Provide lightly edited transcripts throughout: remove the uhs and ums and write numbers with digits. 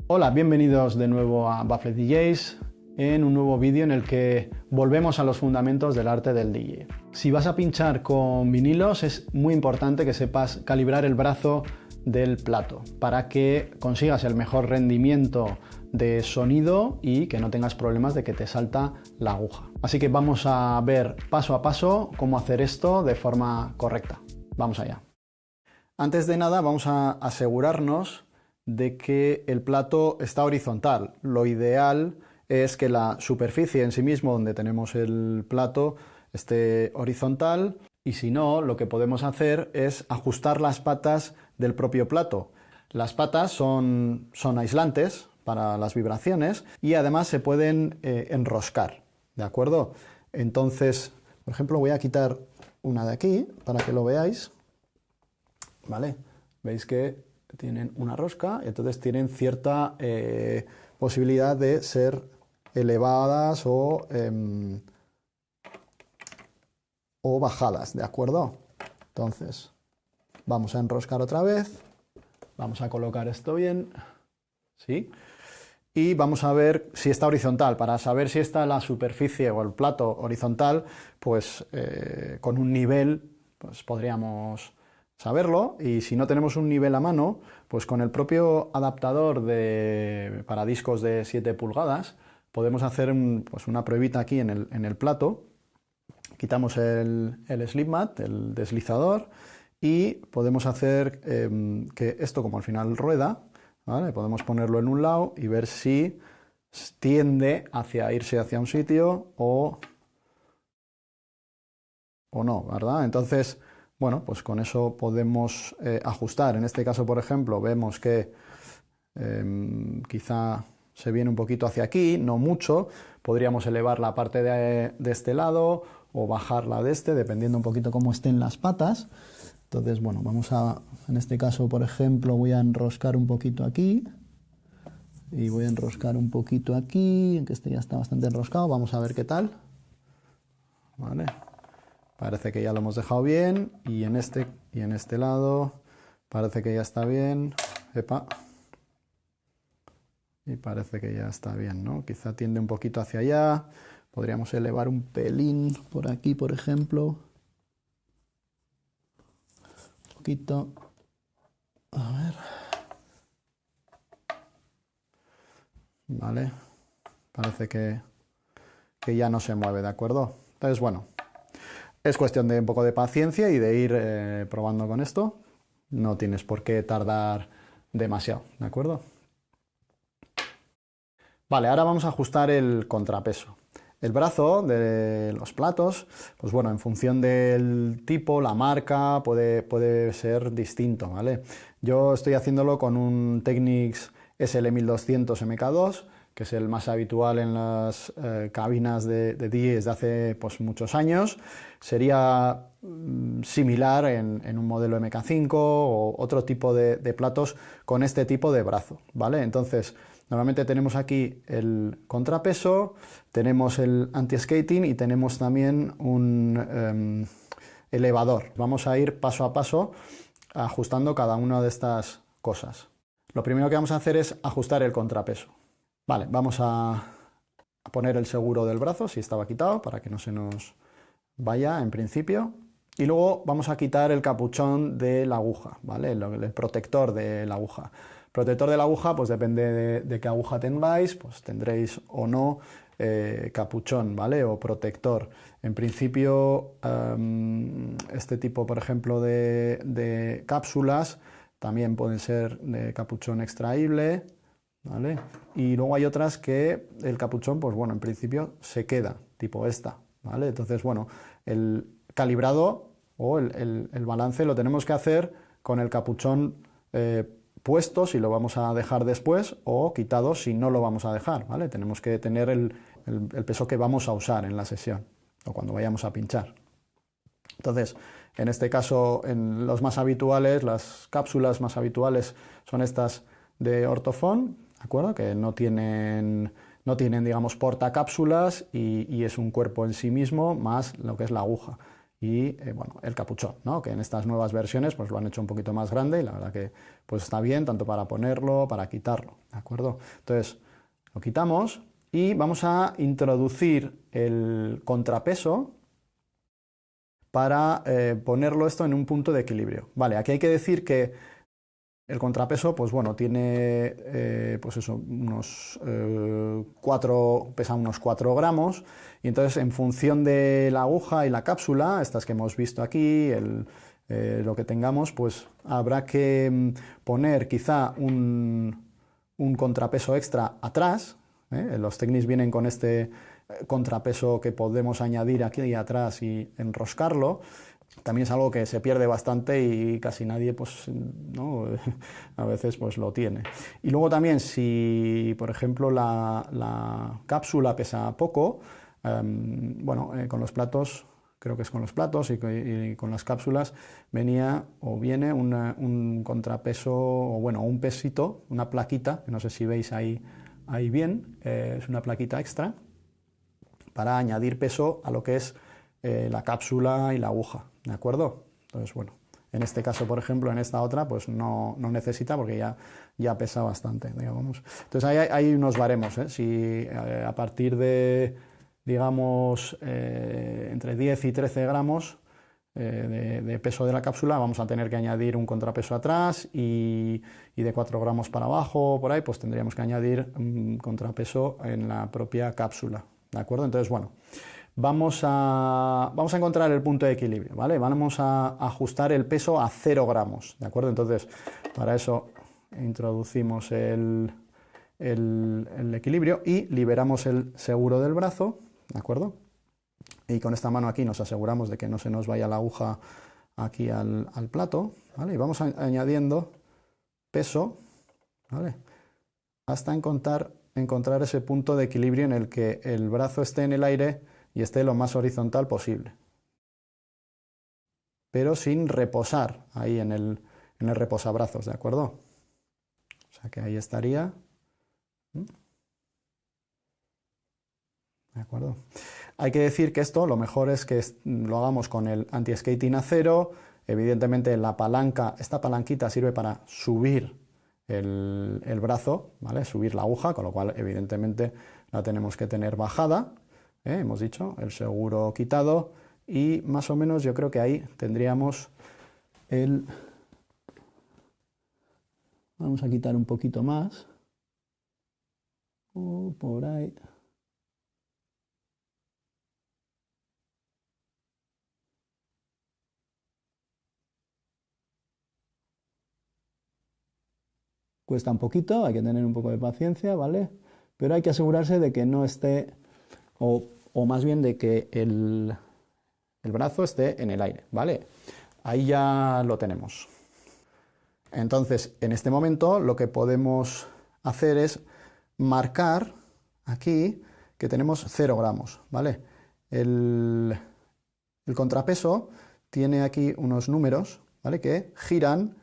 Hola, bienvenidos de nuevo a Baffle DJs en un nuevo vídeo en el que volvemos a los fundamentos del arte del DJ. Si vas a pinchar con vinilos es muy importante que sepas calibrar el brazo del plato para que consigas el mejor rendimiento de sonido y que no tengas problemas de que te salta la aguja. Así que vamos a ver paso a paso cómo hacer esto de forma correcta. Vamos allá. Antes de nada vamos a asegurarnos de que el plato está horizontal. Lo ideal es que la superficie en sí mismo donde tenemos el plato esté horizontal, y si no, lo que podemos hacer es ajustar las patas del propio plato. Las patas son aislantes para las vibraciones y además se pueden enroscar, ¿de acuerdo? Entonces, por ejemplo, voy a quitar una de aquí para que lo veáis, ¿vale? Veis que tienen una rosca y entonces tienen cierta posibilidad de ser elevadas o bajadas, ¿de acuerdo? Entonces, vamos a enroscar otra vez, vamos a colocar esto bien, ¿sí? Y vamos a ver si está horizontal. Para saber si está la superficie o el plato horizontal, pues con un nivel pues podríamos saberlo, y si no tenemos un nivel a mano, pues con el propio adaptador para discos de 7 pulgadas podemos hacer pues una pruebita aquí en el plato. Quitamos el slip mat, el deslizador, y podemos hacer que esto, como al final rueda, ¿vale? Podemos ponerlo en un lado y ver si tiende hacia irse hacia un sitio o no, ¿verdad? Entonces, bueno, pues con eso podemos ajustar. En este caso, por ejemplo, vemos que quizá se viene un poquito hacia aquí, no mucho. Podríamos elevar la parte de este lado o bajarla de este, dependiendo un poquito cómo estén las patas. Entonces, bueno, en este caso, por ejemplo, voy a enroscar un poquito aquí y voy a enroscar un poquito aquí, que este ya está bastante enroscado. Vamos a ver qué tal. Vale. Parece que ya lo hemos dejado bien, y en este lado parece que ya está bien. Epa. Y parece que ya está bien, ¿no? Quizá tiende un poquito hacia allá. Podríamos elevar un pelín por aquí, por ejemplo. Un poquito. A ver. Vale. Parece que ya no se mueve, ¿de acuerdo? Entonces, bueno. Es cuestión de un poco de paciencia y de ir probando con esto. No tienes por qué tardar demasiado, ¿de acuerdo? Vale, ahora vamos a ajustar el contrapeso. El brazo de los platos, pues bueno, en función del tipo, la marca, puede ser distinto, ¿vale? Yo estoy haciéndolo con un Technics SL1200 MK2, que es el más habitual en las cabinas de DJs de hace pues, muchos años. Sería similar en un modelo MK5 o otro tipo de platos con este tipo de brazo, ¿vale? Entonces, normalmente tenemos aquí el contrapeso, tenemos el anti-skating y tenemos también un elevador. Vamos a ir paso a paso ajustando cada una de estas cosas. Lo primero que vamos a hacer es ajustar el contrapeso. Vale, vamos a poner el seguro del brazo, si estaba quitado, para que no se nos vaya en principio. Y luego vamos a quitar el capuchón de la aguja, ¿vale? El protector de la aguja. Protector de la aguja, pues depende de qué aguja tengáis, pues tendréis o no capuchón, ¿vale? O protector. En principio, este tipo, por ejemplo, de cápsulas también pueden ser de capuchón extraíble, ¿vale? Y luego hay otras que el capuchón, pues bueno, en principio se queda, tipo esta, ¿vale? Entonces, bueno, el calibrado o el balance lo tenemos que hacer con el capuchón puesto si lo vamos a dejar después, o quitado si no lo vamos a dejar, ¿vale? Tenemos que tener el peso que vamos a usar en la sesión o cuando vayamos a pinchar. Entonces, en este caso, en los más habituales, las cápsulas más habituales son estas de Ortofon, ¿de acuerdo? Que no tienen, digamos, portacápsulas y es un cuerpo en sí mismo más lo que es la aguja. y bueno, el capuchón, ¿no? Que en estas nuevas versiones pues lo han hecho un poquito más grande y la verdad que pues está bien tanto para ponerlo, para quitarlo, ¿de acuerdo? Entonces lo quitamos y vamos a introducir el contrapeso para ponerlo esto en un punto de equilibrio. Vale, aquí hay que decir que el contrapeso, pues bueno, tiene pues eso, pesa unos 4 gramos, y entonces en función de la aguja y la cápsula, estas que hemos visto aquí, lo que tengamos, pues habrá que poner quizá un contrapeso extra atrás. Los Technics vienen con este contrapeso que podemos añadir aquí atrás y enroscarlo. También es algo que se pierde bastante y casi nadie, pues, ¿no? A veces pues lo tiene. Y luego también, si por ejemplo la cápsula pesa poco, bueno, con los platos, creo que es con los platos y con las cápsulas, venía o viene un contrapeso, o bueno, un pesito, una plaquita, que no sé si veis ahí bien, es una plaquita extra para añadir peso a lo que es la cápsula y la aguja, ¿de acuerdo? Entonces, bueno, en este caso, por ejemplo, en esta otra, pues no necesita porque ya pesa bastante, digamos. Entonces, hay unos baremos, ¿eh? Si a partir de, digamos, entre 10 y 13 gramos de peso de la cápsula, vamos a tener que añadir un contrapeso atrás y de 4 gramos para abajo, por ahí, pues tendríamos que añadir un contrapeso en la propia cápsula, ¿de acuerdo? Entonces, bueno, vamos a encontrar el punto de equilibrio, ¿vale? Vamos a ajustar el peso a 0 gramos, ¿de acuerdo? Entonces, para eso introducimos el equilibrio y liberamos el seguro del brazo, ¿de acuerdo? Y con esta mano aquí nos aseguramos de que no se nos vaya la aguja aquí al plato, ¿vale? Y vamos añadiendo peso, ¿vale? Hasta encontrar ese punto de equilibrio en el que el brazo esté en el aire y esté lo más horizontal posible, pero sin reposar ahí en el reposabrazos, ¿de acuerdo? O sea que ahí estaría. ¿De acuerdo? Hay que decir que esto lo mejor es que lo hagamos con el anti-skating acero. Evidentemente esta palanquita sirve para subir el brazo, ¿vale? Subir la aguja, con lo cual evidentemente la tenemos que tener bajada. Hemos dicho, el seguro quitado, y más o menos yo creo que ahí tendríamos Vamos a quitar un poquito más. Por ahí. Cuesta un poquito, hay que tener un poco de paciencia, ¿vale? Pero hay que asegurarse de que no esté, o más bien de que el brazo esté en el aire, ¿vale? Ahí ya lo tenemos. Entonces, en este momento lo que podemos hacer es marcar aquí que tenemos 0 gramos, ¿vale? El contrapeso tiene aquí unos números, ¿vale? Que giran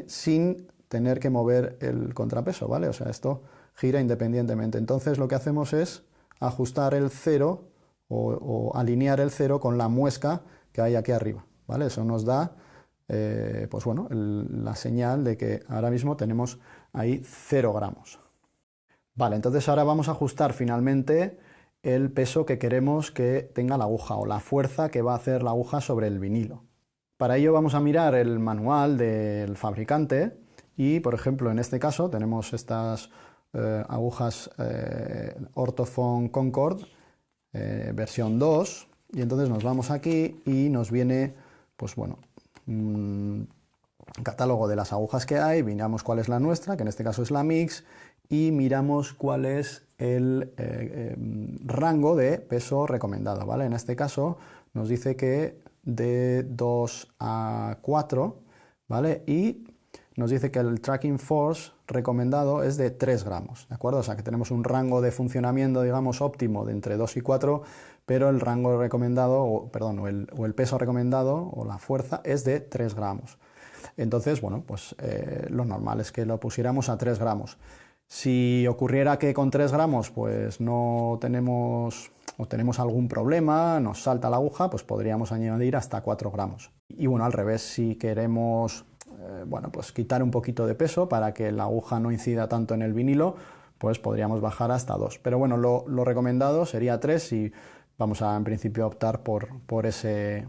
sin tener que mover el contrapeso, ¿vale? O sea, esto gira independientemente. Entonces lo que hacemos es ajustar el 0 o alinear el 0 con la muesca que hay aquí arriba, ¿vale? Eso nos da, pues bueno, la señal de que ahora mismo tenemos ahí 0 gramos. Vale, entonces ahora vamos a ajustar finalmente el peso que queremos que tenga la aguja o la fuerza que va a hacer la aguja sobre el vinilo. Para ello vamos a mirar el manual del fabricante y, por ejemplo, en este caso tenemos estas agujas Ortofon Concord versión 2, y entonces nos vamos aquí y nos viene, pues bueno, un catálogo de las agujas que hay, miramos cuál es la nuestra, que en este caso es la Mix, y miramos cuál es el rango de peso recomendado, ¿vale? En este caso nos dice que de 2 a 4, ¿vale? Y nos dice que el tracking force recomendado es de 3 gramos, ¿de acuerdo? O sea que tenemos un rango de funcionamiento, digamos, óptimo de entre 2 y 4, pero el rango recomendado, o el peso recomendado, o la fuerza, es de 3 gramos. Entonces, bueno, pues lo normal es que lo pusiéramos a 3 gramos. Si ocurriera que con 3 gramos pues no tenemos o tenemos algún problema, nos salta la aguja, pues podríamos añadir hasta 4 gramos. Y bueno, al revés, si queremos bueno, pues quitar un poquito de peso para que la aguja no incida tanto en el vinilo, pues podríamos bajar hasta 2. Pero bueno, lo recomendado sería 3 y vamos a en principio optar por ese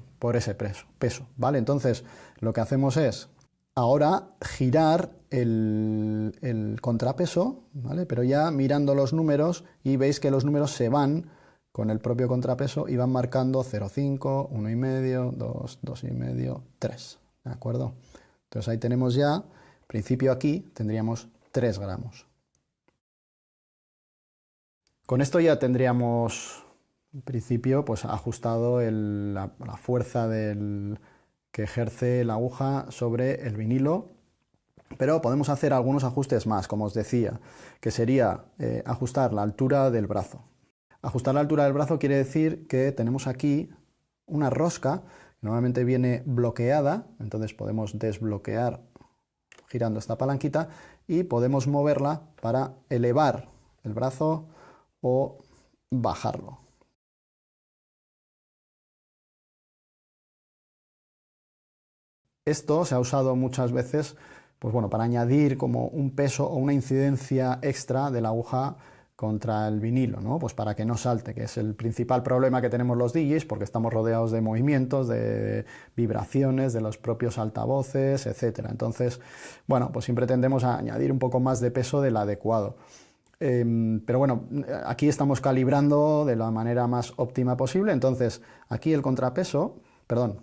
peso, ¿vale? Entonces lo que hacemos es ahora girar el contrapeso, ¿vale? Pero ya mirando los números y veis que los números se van con el propio contrapeso y van marcando 0,5, 1,5, 2, 2,5, 3, ¿de acuerdo? Entonces ahí tenemos ya, en principio aquí tendríamos 3 gramos. Con esto ya tendríamos, en principio, pues ajustado la fuerza que ejerce la aguja sobre el vinilo, pero podemos hacer algunos ajustes más, como os decía, que sería ajustar la altura del brazo. Ajustar la altura del brazo quiere decir que tenemos aquí una rosca, que normalmente viene bloqueada, entonces podemos desbloquear girando esta palanquita y podemos moverla para elevar el brazo o bajarlo. Esto se ha usado muchas veces pues bueno, para añadir como un peso o una incidencia extra de la aguja contra el vinilo, ¿no? Pues para que no salte, que es el principal problema que tenemos los DJs, porque estamos rodeados de movimientos, de vibraciones, de los propios altavoces, etc. Entonces, bueno, pues siempre tendemos a añadir un poco más de peso del adecuado. Pero bueno, aquí estamos calibrando de la manera más óptima posible, entonces aquí el contrapeso, perdón,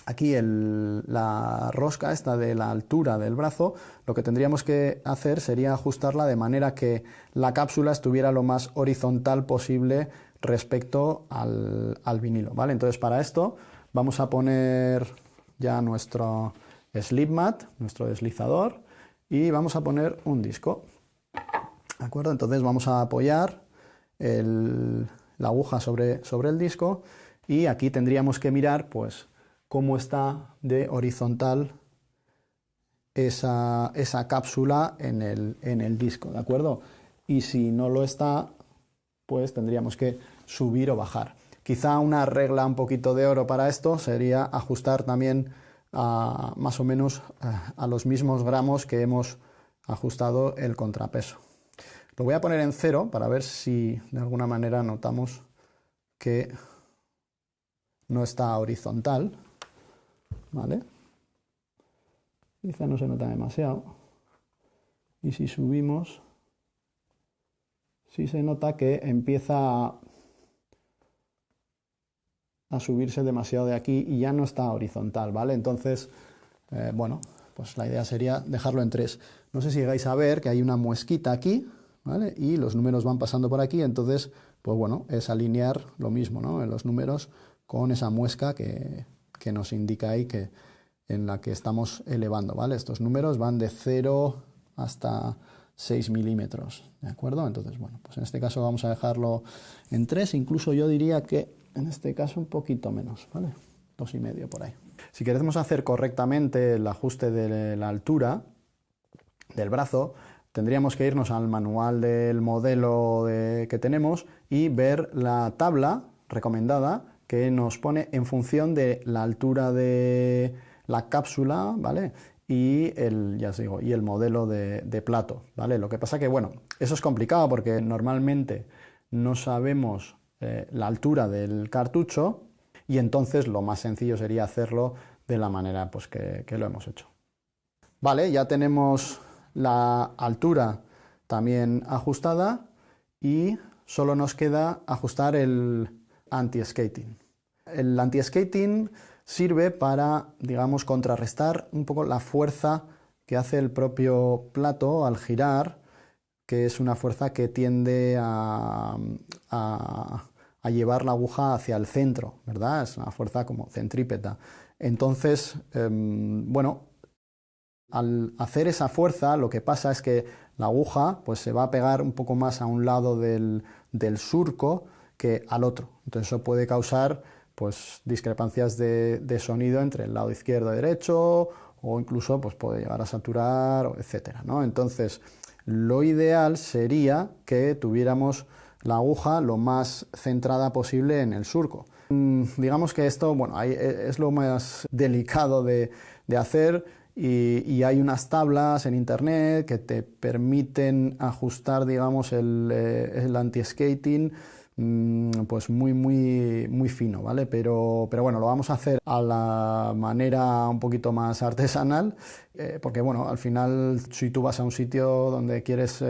aquí la rosca esta de la altura del brazo, lo que tendríamos que hacer sería ajustarla de manera que la cápsula estuviera lo más horizontal posible respecto al vinilo, ¿vale? Entonces para esto vamos a poner ya nuestro slip mat, nuestro deslizador, y vamos a poner un disco, ¿de acuerdo? Entonces vamos a apoyar la aguja sobre el disco y aquí tendríamos que mirar pues cómo está de horizontal esa cápsula en el disco, ¿de acuerdo? Y si no lo está, pues tendríamos que subir o bajar. Quizá una regla un poquito de oro para esto sería ajustar también más o menos a los mismos gramos que hemos ajustado el contrapeso. Lo voy a poner en 0 para ver si de alguna manera notamos que no está horizontal. ¿Vale? Quizá no se nota demasiado. Y si subimos, sí se nota que empieza a subirse demasiado de aquí y ya no está horizontal, ¿vale? Entonces, bueno, pues la idea sería dejarlo en 3. No sé si llegáis a ver que hay una muesquita aquí, ¿vale? Y los números van pasando por aquí, entonces, pues bueno, es alinear lo mismo, ¿no? En los números con esa muesca que nos indica ahí en la que estamos elevando, ¿vale? Estos números van de 0 hasta 6 milímetros, ¿de acuerdo? Entonces, bueno, pues en este caso vamos a dejarlo en 3, incluso yo diría que en este caso un poquito menos, ¿vale? 2,5 por ahí. Si queremos hacer correctamente el ajuste de la altura del brazo, tendríamos que irnos al manual del modelo que tenemos y ver la tabla recomendada que nos pone en función de la altura de la cápsula, ¿vale? Y ya os digo, y el modelo de plato, ¿vale? Lo que pasa que, bueno, eso es complicado porque normalmente no sabemos la altura del cartucho y entonces lo más sencillo sería hacerlo de la manera pues, que lo hemos hecho. Vale, ya tenemos la altura también ajustada y solo nos queda ajustar el anti-skating. El anti-skating sirve para, digamos, contrarrestar un poco la fuerza que hace el propio plato al girar, que es una fuerza que tiende a llevar la aguja hacia el centro, ¿verdad? Es una fuerza como centrípeta. Entonces, bueno, al hacer esa fuerza, lo que pasa es que la aguja pues, se va a pegar un poco más a un lado del surco que al otro. Entonces eso puede causar pues, discrepancias de sonido entre el lado izquierdo y derecho, o incluso pues, puede llegar a saturar, etc., ¿no? Entonces, lo ideal sería que tuviéramos la aguja lo más centrada posible en el surco. Digamos que esto, bueno, es lo más delicado de hacer y hay unas tablas en internet que te permiten ajustar, digamos, el anti-skating pues muy fino, ¿vale? Pero bueno, lo vamos a hacer a la manera un poquito más artesanal, porque bueno, al final si tú vas a un sitio donde quieres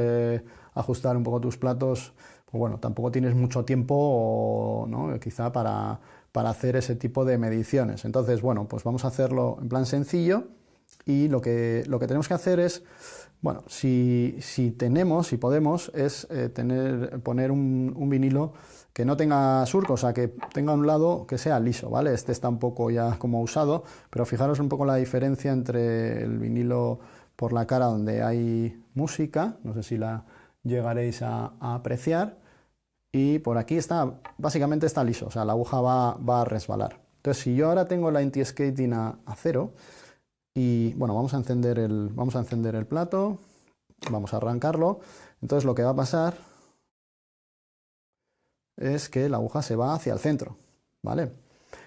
ajustar un poco tus platos, pues bueno, tampoco tienes mucho tiempo, ¿no? Quizá para hacer ese tipo de mediciones. Entonces, bueno, pues vamos a hacerlo en plan sencillo y lo que tenemos que hacer es, bueno, si podemos, es poner un vinilo que no tenga surco, o sea, que tenga un lado que sea liso, ¿vale? Este está un poco ya como usado, pero fijaros un poco la diferencia entre el vinilo por la cara donde hay música, no sé si la llegaréis a apreciar, y por aquí básicamente está liso, o sea, la aguja va a resbalar. Entonces, si yo ahora tengo la anti-skating a 0, y bueno, vamos a encender el plato, vamos a arrancarlo. Entonces lo que va a pasar es que la aguja se va hacia el centro, ¿vale?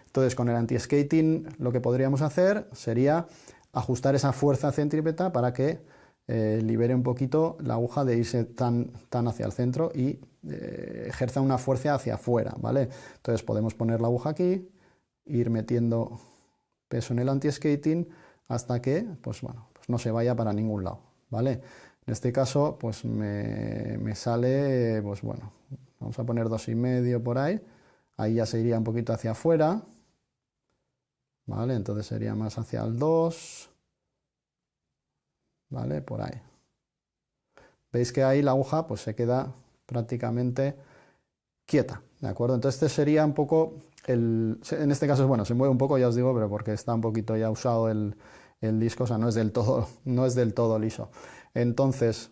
Entonces con el anti-skating lo que podríamos hacer sería ajustar esa fuerza centrípeta para que libere un poquito la aguja de irse tan hacia el centro y ejerza una fuerza hacia afuera, ¿vale? Entonces podemos poner la aguja aquí, ir metiendo peso en el anti-skating hasta que, pues bueno, pues no se vaya para ningún lado, ¿vale? En este caso, pues me sale, pues bueno, vamos a poner 2,5 por ahí ya se iría un poquito hacia afuera, ¿vale? Entonces sería más hacia el 2, ¿vale? Por ahí. Veis que ahí la aguja pues se queda prácticamente quieta, ¿de acuerdo? Entonces este sería un poco en este caso, bueno, se mueve un poco, ya os digo, pero porque está un poquito ya usado el disco, o sea, no es del todo liso. Entonces,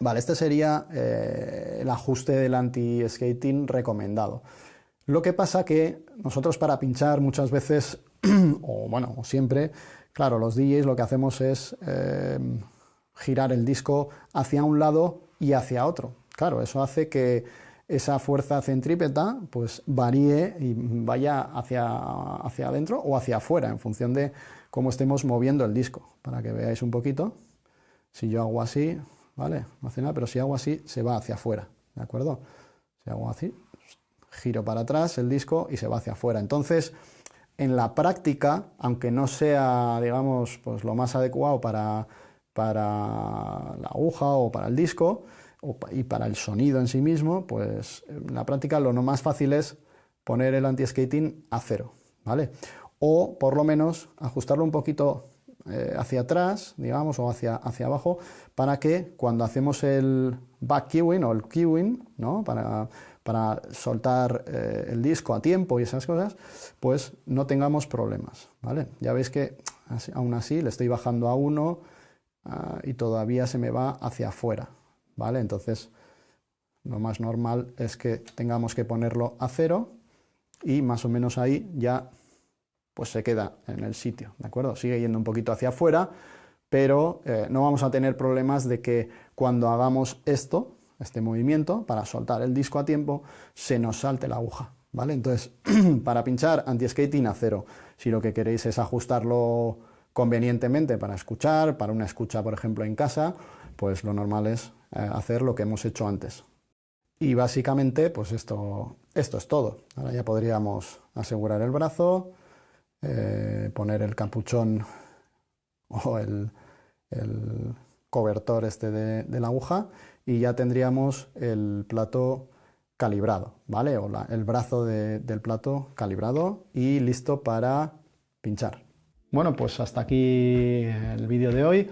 vale, este sería el ajuste del anti-skating recomendado. Lo que pasa que nosotros para pinchar muchas veces, o bueno, o siempre, claro, los DJs lo que hacemos es girar el disco hacia un lado y hacia otro. Claro, eso hace que esa fuerza centrípeta pues varíe y vaya hacia adentro o hacia afuera en función de cómo estemos moviendo el disco. Para que veáis un poquito, si yo hago así, ¿vale? No hace nada, pero si hago así se va hacia afuera, ¿de acuerdo? Si hago así, giro para atrás el disco y se va hacia afuera. Entonces, en la práctica, aunque no sea, digamos, pues lo más adecuado para la aguja o para el disco, y para el sonido en sí mismo, pues en la práctica lo más fácil es poner el anti-skating a 0, ¿vale? O por lo menos ajustarlo un poquito hacia atrás, digamos, o hacia abajo, para que cuando hacemos el back cueing o el cueing, ¿no? Para soltar el disco a tiempo y esas cosas, pues no tengamos problemas, ¿vale? Ya veis que aún así le estoy bajando a 1 y todavía se me va hacia afuera, ¿vale? Entonces lo más normal es que tengamos que ponerlo a 0 y más o menos ahí ya pues se queda en el sitio, ¿de acuerdo? Sigue yendo un poquito hacia afuera, pero no vamos a tener problemas de que cuando hagamos este movimiento para soltar el disco a tiempo, se nos salte la aguja, ¿vale? Entonces, para pinchar anti-skating a 0, si lo que queréis es ajustarlo convenientemente para escuchar, para una escucha, por ejemplo, en casa, pues lo normal es hacer lo que hemos hecho antes. Y básicamente, pues esto es todo. Ahora ya podríamos asegurar el brazo, poner el capuchón o el cobertor de la aguja y ya tendríamos el plato calibrado, ¿vale? O el brazo del plato calibrado y listo para pinchar. Bueno, pues hasta aquí el vídeo de hoy,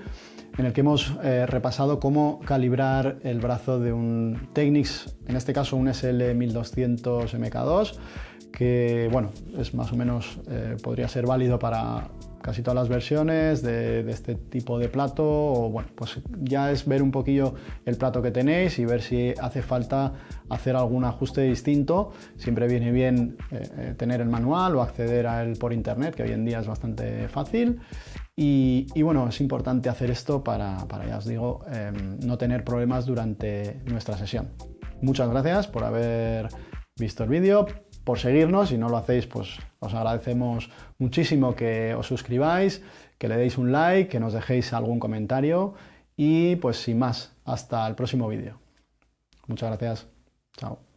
en el que hemos repasado cómo calibrar el brazo de un Technics, en este caso un SL1200 MK2, que bueno, es más o menos, podría ser válido para casi todas las versiones de este tipo de plato, o bueno, pues ya es ver un poquillo el plato que tenéis y ver si hace falta hacer algún ajuste distinto. Siempre viene bien tener el manual o acceder a él por internet, que hoy en día es bastante fácil. Y bueno, es importante hacer esto para ya os digo, no tener problemas durante nuestra sesión. Muchas gracias por haber visto el vídeo, por seguirnos. Si no lo hacéis, pues os agradecemos muchísimo que os suscribáis, que le deis un like, que nos dejéis algún comentario y pues sin más, hasta el próximo vídeo. Muchas gracias. Chao.